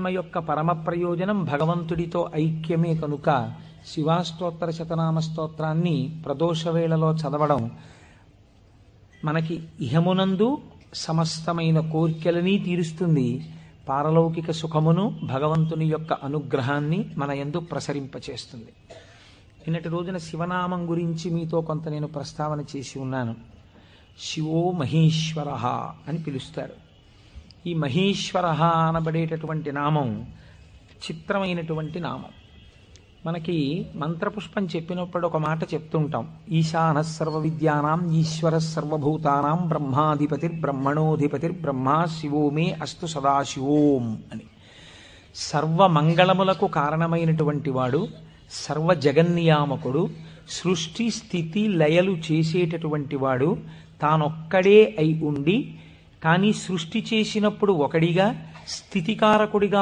జన్మ యొక్క పరమ ప్రయోజనం భగవంతుడితో ఐక్యమే కనుక శివాష్టోత్తర శతనామ స్తోత్రాన్ని ప్రదోష వేళలో చదవడం మనకి ఇహమునందు సమస్తమైన కోర్కెలని తీరుస్తుంది, పారలౌకిక సుఖమును భగవంతుని యొక్క అనుగ్రహాన్ని మన యందు ప్రసరింపచేస్తుంది. నిన్నటి రోజున శివనామం గురించి మీతో కొంత నేను ప్రస్తావన చేసి ఉన్నాను. శివో మహేశ్వర అని పిలుస్తారు. ఈ మహేశ్వర అనబడేటటువంటి నామం చిత్రమైనటువంటి నామం. మనకి మంత్రపుష్పం చెప్పినప్పుడు ఒక మాట చెప్తుంటాం, ఈశాన సర్వ విద్యానాం ఈశ్వర సర్వభూతానాం బ్రహ్మాధిపతిర్బ్రహ్మణోధిపతిర్బ్రహ్మ శివో మే అస్తు సదాశివోం అని. సర్వమంగళములకు కారణమైనటువంటి వాడు, సర్వ జగన్నియామకుడు, సృష్టి స్థితి లయలు చేసేటటువంటి వాడు, తానొక్కడే అయి ఉండి కానీ సృష్టి చేసినప్పుడు ఒకడిగా, స్థితికారకుడిగా